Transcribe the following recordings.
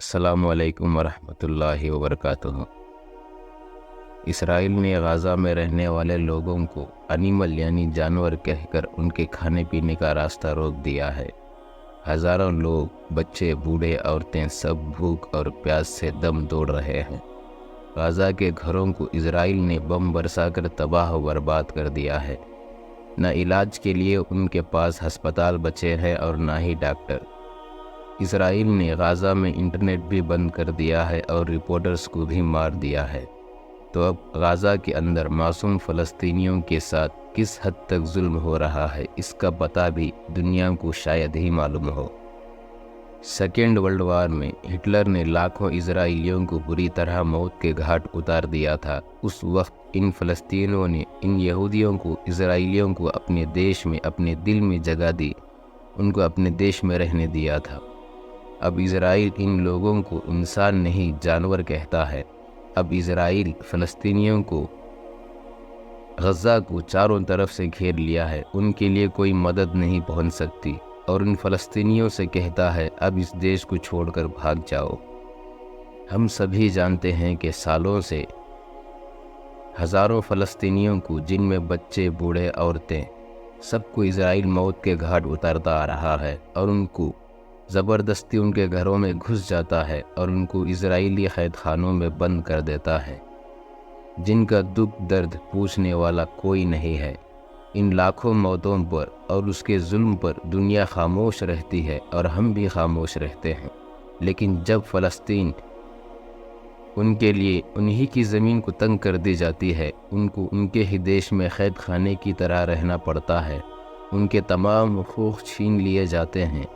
अस्सलामु अलैकुम वरहमतुल्लाहि वबरकातुहू। इसराइल ने गाज़ा में रहने वाले लोगों को एनिमल यानी जानवर कहकर उनके खाने पीने का रास्ता रोक दिया है। हज़ारों लोग, बच्चे, बूढ़े, औरतें सब भूख और प्यास से दम तोड़ रहे हैं। गाज़ा के घरों को इसराइल ने बम बरसाकर तबाह व बर्बाद कर दिया है। न इलाज के लिए उनके पास अस्पताल बचे हैं और ना ही डॉक्टर। इसराइल ने गाज़ा में इंटरनेट भी बंद कर दिया है और रिपोर्टर्स को भी मार दिया है। तो अब गाज़ा के अंदर मासूम फ़लस्तीनियों के साथ किस हद तक जुल्म हो रहा है, इसका पता भी दुनिया को शायद ही मालूम हो। सेकेंड वर्ल्ड वार में हिटलर ने लाखों इजराइलियों को बुरी तरह मौत के घाट उतार दिया था। उस वक्त इन फ़लस्तीनियों ने इन यहूदियों को, इजराइलियों को अपने देश में, अपने दिल में जगह दी, उनको अपने देश में रहने दिया था। अब इजराइल इन लोगों को इंसान नहीं जानवर कहता है। अब इजराइल फ़लस्तीनियों को, गज़ा को चारों तरफ से घेर लिया है। उनके लिए कोई मदद नहीं पहुंच सकती और उन फ़लस्तीनियों से कहता है अब इस देश को छोड़कर भाग जाओ। हम सभी जानते हैं कि सालों से हज़ारों फ़लस्तीनियों को, जिनमें बच्चे, बूढ़े, औरतें, सबको इजराइल मौत के घाट उतारता आ रहा है और उनको ज़बरदस्ती उनके घरों में घुस जाता है और उनको इजरायली कैद खानों में बंद कर देता है, जिनका दुख दर्द पूछने वाला कोई नहीं है। इन लाखों मौतों पर और उसके जुल्म पर दुनिया खामोश रहती है और हम भी खामोश रहते हैं। लेकिन जब फ़लस्तीन उनके लिए उन्हीं की ज़मीन को तंग कर दी जाती है, उनको उनके ही देश में कैद खाने की तरह रहना पड़ता है, उनके तमाम हुकूक़ छीन लिए जाते हैं,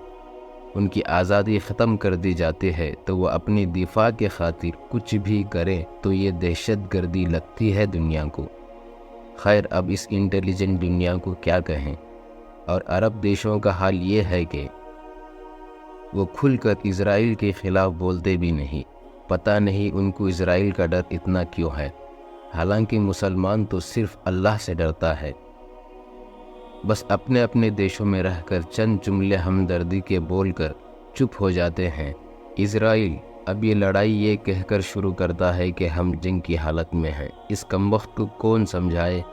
उनकी आज़ादी ख़त्म कर दी जाती है, तो वह अपनी दिफा के खातिर कुछ भी करे तो ये दहशत गर्दी लगती है दुनिया को। खैर, अब इस इंटेलिजेंट दुनिया को क्या कहें। और अरब देशों का हाल ये है कि वो खुलकर इजराइल के ख़िलाफ़ बोलते भी नहीं। पता नहीं उनको इजराइल का डर इतना क्यों है। हालांकि मुसलमान तो सिर्फ़ अल्लाह से डरता है। बस अपने अपने देशों में रहकर चंद जुमले हमदर्दी के बोलकर चुप हो जाते हैं। इजराइल अब ये लड़ाई ये कहकर शुरू करता है कि हम जंग की हालत में हैं। इस कमबख्त को कौन समझाए।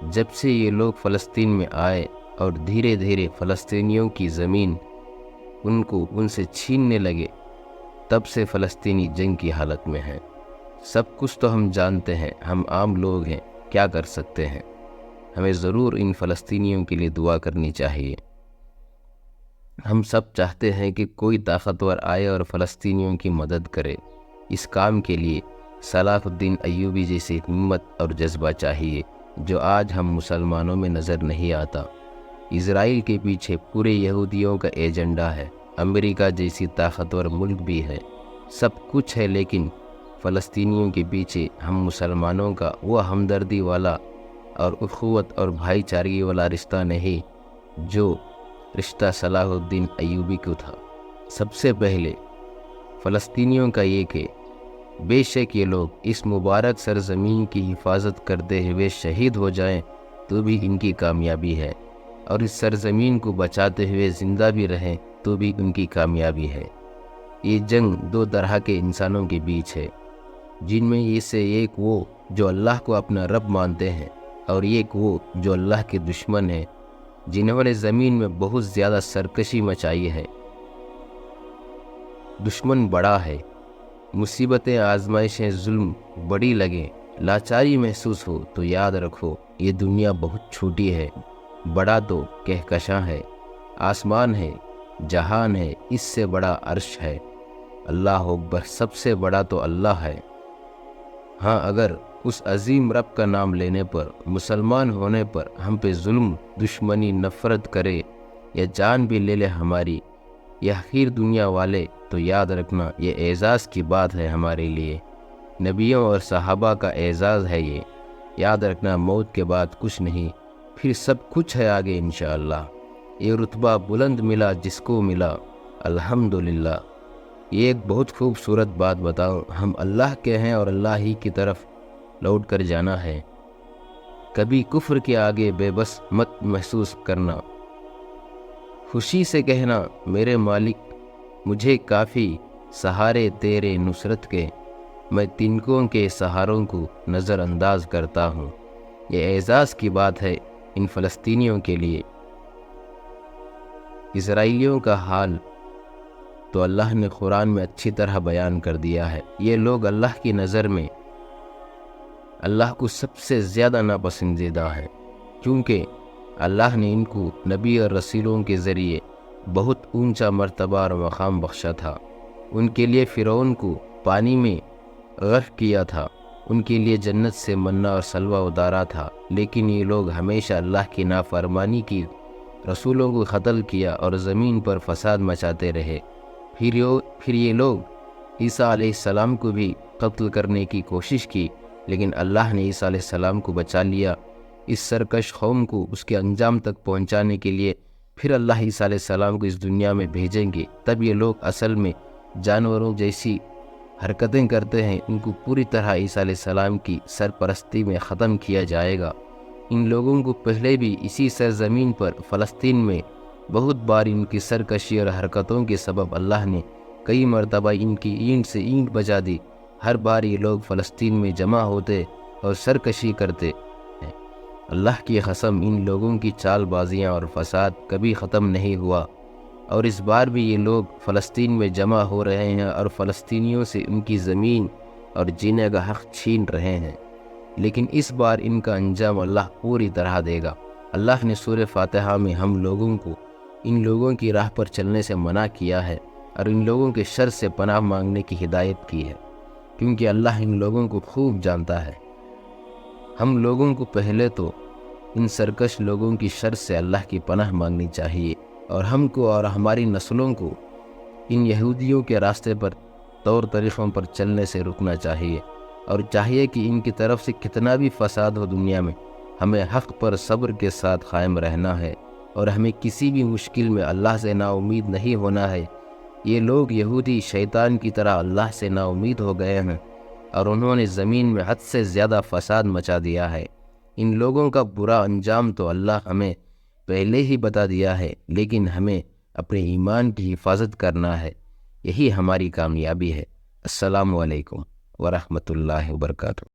जब से ये लोग फ़लस्तीन में आए और धीरे धीरे फ़लस्तीनियों की ज़मीन उनको उनसे छीनने लगे, तब से फ़लस्तीनी जंग की हालत में हैं। सब कुछ तो हम जानते हैं, हम आम लोग हैं, क्या कर सकते हैं। हमें ज़रूर इन फ़लस्तीनियों के लिए दुआ करनी चाहिए। हम सब चाहते हैं कि कोई ताकतवर आए और फ़लस्तीनियों की मदद करे। इस काम के लिए सलाहुद्दीन अय्यूबी जैसी हिम्मत और जज्बा चाहिए, जो आज हम मुसलमानों में नज़र नहीं आता। इजराइल के पीछे पूरे यहूदियों का एजेंडा है। अमेरिका जैसी ताकतवर मुल्क भी है, सब कुछ है, लेकिन फ़लस्तीनियों के पीछे हम मुसलमानों का वो हमदर्दी वाला और उख़ुवत और भाईचारगी वाला रिश्ता नहीं जो रिश्ता सलाहुद्दीन अय्यूबी को था। सबसे पहले फ़लस्तीनियों का ये कि बेशक ये लोग इस मुबारक सरज़मीन की हिफाजत करते हुए शहीद हो जाएं तो भी इनकी कामयाबी है, और इस सरज़मीन को बचाते हुए ज़िंदा भी रहें तो भी उनकी कामयाबी है। ये जंग दो तरह के इंसानों के बीच है, जिनमें से एक वो जो अल्लाह को अपना रब मानते हैं और एक वो जो अल्लाह के दुश्मन हैं, जिन्होंने ज़मीन में बहुत ज़्यादा सरकशी मचाई है। दुश्मन बड़ा है, मुसीबतें, आजमाइशें, जुल्म बड़ी लगें, लाचारी महसूस हो तो याद रखो ये दुनिया बहुत छोटी है। बड़ा तो कहकशां है, आसमान है, जहान है, इससे बड़ा अर्श है। अल्लाह अकबर, सबसे बड़ा तो अल्लाह है। हाँ, अगर उस अजीम रब का नाम लेने पर, मुसलमान होने पर हम पे जुल्म, दुश्मनी, नफ़रत करे या जान भी ले ले हमारी, या आखिर दुनिया वाले, तो याद रखना ये एज़ाज़ की बात है हमारे लिए। नबियों और सहाबा का एज़ाज़ है ये। याद रखना मौत के बाद कुछ नहीं, फिर सब कुछ है आगे इंशाअल्लाह। ये रुतबा बुलंद मिला जिसको मिला, अल्हम्दुलिल्लाह। ये एक बहुत खूबसूरत बात बताऊं, हम अल्लाह के हैं और अल्लाह ही की तरफ लौट कर जाना है। कभी कुफ्र के आगे बेबस मत महसूस करना। खुशी से कहना, मेरे मालिक मुझे काफ़ी سہارے تیرے نصرت کے، میں تنکوں کے سہاروں کو نظر انداز کرتا ہوں۔ یہ اعزاز کی بات ہے ان فلسطینیوں کے لیے۔ اسرائیلیوں کا حال تو اللہ نے قرآن میں اچھی طرح بیان کر دیا ہے۔ یہ لوگ اللہ کی نظر میں اللہ کو سب سے زیادہ ناپسندیدہ ہے، کیونکہ اللہ نے ان کو نبی اور رسولوں کے ذریعے بہت اونچا مرتبہ اور مقام بخشا تھا۔ ان کے لیے فرعون کو پانی میں غرق کیا تھا، ان کے لیے جنت سے منہ اور سلوہ اتارا تھا، لیکن یہ لوگ ہمیشہ اللہ کی نافرمانی کی، رسولوں کو قتل کیا اور زمین پر فساد مچاتے رہے۔ پھر یہ لوگ عیسیٰ علیہ السلام کو بھی قتل کرنے کی کوشش کی، لیکن اللہ نے عیسیٰ علیہ السلام کو بچا لیا۔ اس سرکش قوم کو اس کے انجام تک پہنچانے کے لیے پھر اللہ عیسیٰ علیہ السلام کو اس دنیا میں بھیجیں گے، تب یہ لوگ اصل میں جانوروں جیسی حرکتیں کرتے ہیں، ان کو پوری طرح عیسیٰ علیہ السلام کی سرپرستی میں ختم کیا جائے گا۔ ان لوگوں کو پہلے بھی اسی سرزمین پر فلسطین میں بہت بار ان کی سرکشی اور حرکتوں کے سبب اللہ نے کئی مرتبہ ان کی اینٹ سے اینٹ بجا دی۔ ہر بار یہ لوگ فلسطین میں جمع ہوتے اور سرکشی کرتے ہیں۔ اللہ کی قسم، ان لوگوں کی چال بازیاں اور فساد کبھی ختم نہیں ہوا، اور اس بار بھی یہ لوگ فلسطین میں جمع ہو رہے ہیں اور فلسطینیوں سے ان کی زمین اور جینے کا حق چھین رہے ہیں، لیکن اس بار ان کا انجام اللہ پوری طرح دے گا۔ اللہ نے سورہ فاتحہ میں ہم لوگوں کو ان لوگوں کی راہ پر چلنے سے منع کیا ہے اور ان لوگوں کے شر سے پناہ مانگنے کی ہدایت کی ہے، کیونکہ اللہ ان لوگوں کو خوب جانتا ہے۔ ہم لوگوں کو پہلے تو ان سرکش لوگوں کی شر سے اللہ کی پناہ مانگنی چاہیے، اور ہم کو اور ہماری نسلوں کو ان یہودیوں کے راستے پر طور طریقوں پر چلنے سے رکنا چاہیے، اور چاہیے کہ ان کی طرف سے کتنا بھی فساد ہو دنیا میں، ہمیں حق پر صبر کے ساتھ قائم رہنا ہے، اور ہمیں کسی بھی مشکل میں اللہ سے نا امید نہیں ہونا ہے۔ یہ لوگ یہودی شیطان کی طرح اللہ سے نا امید ہو گئے ہیں، اور انہوں نے زمین میں حد سے زیادہ فساد مچا دیا ہے۔ ان لوگوں کا برا انجام تو اللہ ہمیں پہلے ہی بتا دیا ہے، لیکن ہمیں اپنے ایمان کی حفاظت کرنا ہے، یہی ہماری کامیابی ہے۔ السلام علیکم ورحمۃ اللہ وبرکاتہ۔